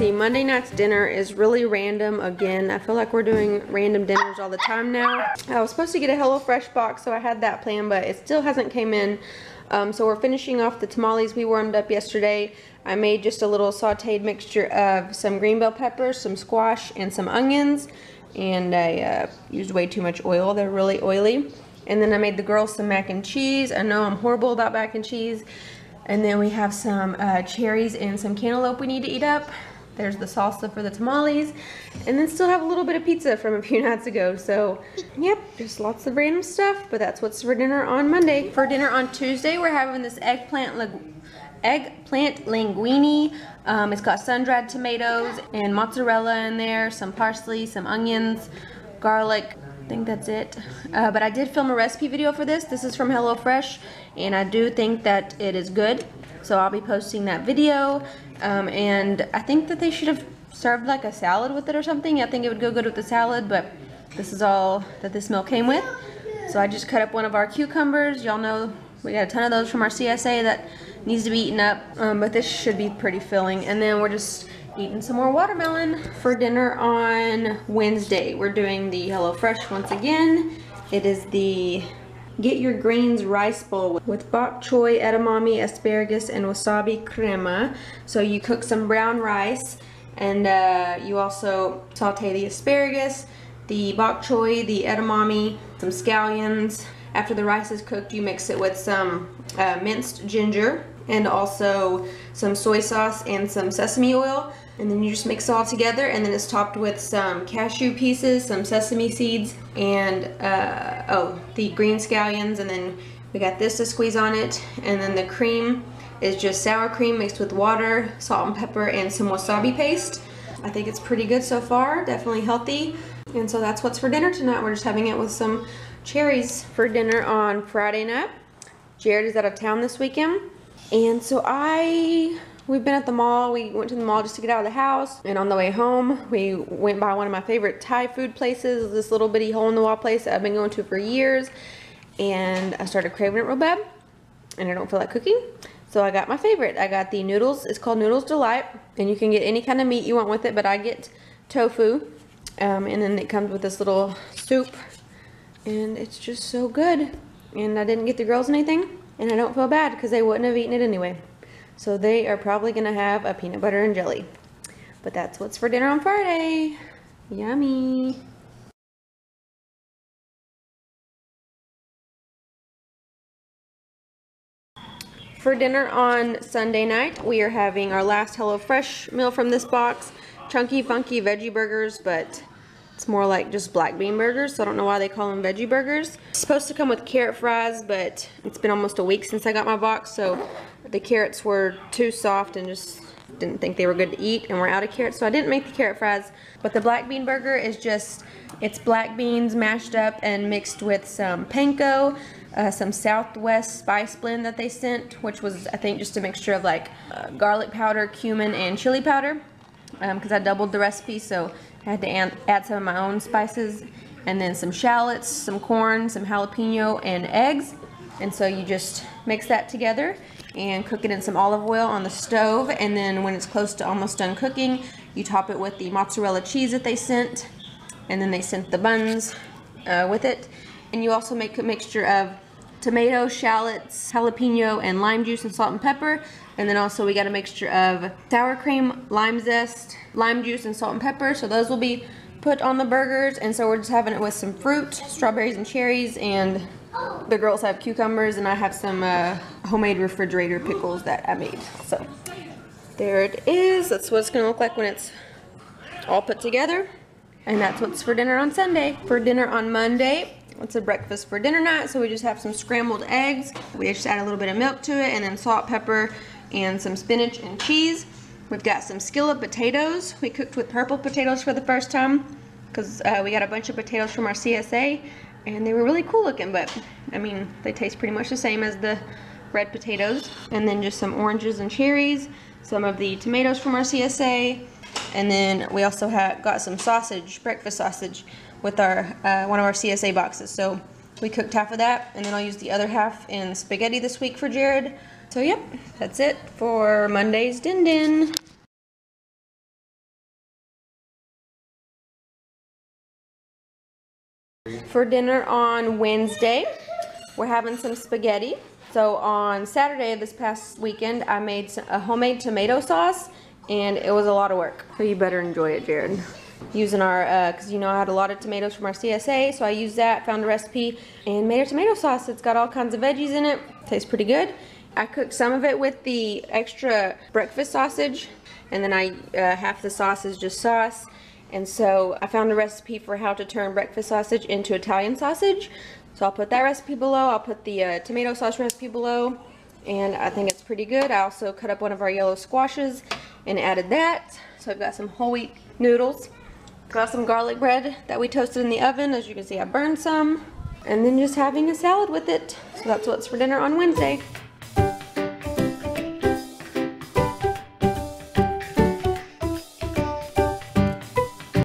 see, Monday night's dinner is really random again. I feel like we're doing random dinners all the time now. I was supposed to get a HelloFresh box, so I had that planned, but it still hasn't came in. So we're finishing off the tamales we warmed up yesterday. I made just a little sauteed mixture of some green bell peppers, some squash, and some onions. And I used way too much oil. They're really oily. And then I made the girls some mac and cheese. I know I'm horrible about mac and cheese. And then we have some cherries and some cantaloupe we need to eat up. There's the salsa for the tamales. And then still have a little bit of pizza from a few nights ago. So, yep, just lots of random stuff. But that's what's for dinner on Monday. For dinner on Tuesday, we're having this eggplant linguine. It's got sun-dried tomatoes and mozzarella in there, some parsley, some onions, garlic. I think that's it. But I did film a recipe video for this. This is from HelloFresh, and I do think that it is good. So I'll be posting that video. And I think that they should have served like a salad with it or something. I think it would go good with the salad, but this is all that this meal came with. So I just cut up one of our cucumbers. Y'all know we got a ton of those from our CSA that needs to be eaten up, but this should be pretty filling. And then we're just eating some more watermelon. For dinner on Wednesday, we're doing the HelloFresh once again. It is the Get Your Greens rice bowl with bok choy, edamame, asparagus, and wasabi crema. So you cook some brown rice, and you also saute the asparagus, the bok choy, the edamame, some scallions. After the rice is cooked, you mix it with some minced ginger and also some soy sauce and some sesame oil. And then you just mix it all together, and then it's topped with some cashew pieces, some sesame seeds, and the green scallions. And then we got this to squeeze on it. And then the cream is just sour cream mixed with water, salt and pepper, and some wasabi paste. I think it's pretty good so far, definitely healthy. And so that's what's for dinner tonight. We're just having it with some cherries. For dinner on Friday night, Jared is out of town this weekend, and so we've been at the mall. We went to the mall just to get out of the house, and on the way home we went by one of my favorite Thai food places, this little bitty hole-in-the-wall place that I've been going to for years, and I started craving it real bad, and I don't feel like cooking, so I got my favorite. I got the noodles. It's called Noodles Delight, and you can get any kind of meat you want with it, but I get tofu, and then it comes with this little soup, and it's just so good. And I didn't get the girls anything, and I don't feel bad because they wouldn't have eaten it anyway. So they are probably gonna have a peanut butter and jelly. But that's what's for dinner on Friday. Yummy. For dinner on Sunday night, we are having our last HelloFresh meal from this box. Chunky Funky veggie burgers, but it's more like just black bean burgers, so I don't know why they call them veggie burgers. It's supposed to come with carrot fries, but it's been almost a week since I got my box, so the carrots were too soft and just didn't think they were good to eat, and we're out of carrots, so I didn't make the carrot fries. But the black bean burger is just, it's black beans mashed up and mixed with some panko, some Southwest spice blend that they sent, which was, I think, just a mixture of like garlic powder, cumin, and chili powder, because I doubled the recipe, so I had to add some of my own spices, and then some shallots, some corn, some jalapeno, and eggs. And so you just mix that together and cook it in some olive oil on the stove, and then when it's close to almost done cooking, you top it with the mozzarella cheese that they sent, and then they sent the buns with it. And you also make a mixture of tomato, shallots, jalapeno, and lime juice and salt and pepper. And then also we got a mixture of sour cream, lime zest, lime juice, and salt and pepper. So those will be put on the burgers. And so we're just having it with some fruit, strawberries and cherries, and the girls have cucumbers, and I have some homemade refrigerator pickles that I made. So there it is. That's what it's gonna look like when it's all put together. And that's what's for dinner on Sunday. For dinner on Monday, it's a breakfast for dinner night, so we just have some scrambled eggs. We just add a little bit of milk to it, and then salt, pepper, and some spinach and cheese. We've got some skillet potatoes. We cooked with purple potatoes for the first time because we got a bunch of potatoes from our CSA, and they were really cool looking, but I mean, they taste pretty much the same as the red potatoes. And then just some oranges and cherries, some of the tomatoes from our CSA, and then we also got some sausage, breakfast sausage, with our one of our CSA boxes. So we cooked half of that, and then I'll use the other half in spaghetti this week for Jared. So yep, that's it for Monday's Din Din. For dinner on Wednesday, we're having some spaghetti. So on Saturday of this past weekend, I made a homemade tomato sauce, and it was a lot of work. So you better enjoy it, Jared. Using our, because you know I had a lot of tomatoes from our CSA, so I used that, found a recipe, and made a tomato sauce. It's got all kinds of veggies in it. Tastes pretty good. I cooked some of it with the extra breakfast sausage, and then half the sauce is just sauce. And so I found a recipe for how to turn breakfast sausage into Italian sausage. So I'll put that recipe below. I'll put the tomato sauce recipe below, and I think it's pretty good. I also cut up one of our yellow squashes and added that. So I've got some whole wheat noodles. Got some garlic bread that we toasted in the oven. As you can see, I burned some. And then just having a salad with it. So that's what's for dinner on Wednesday.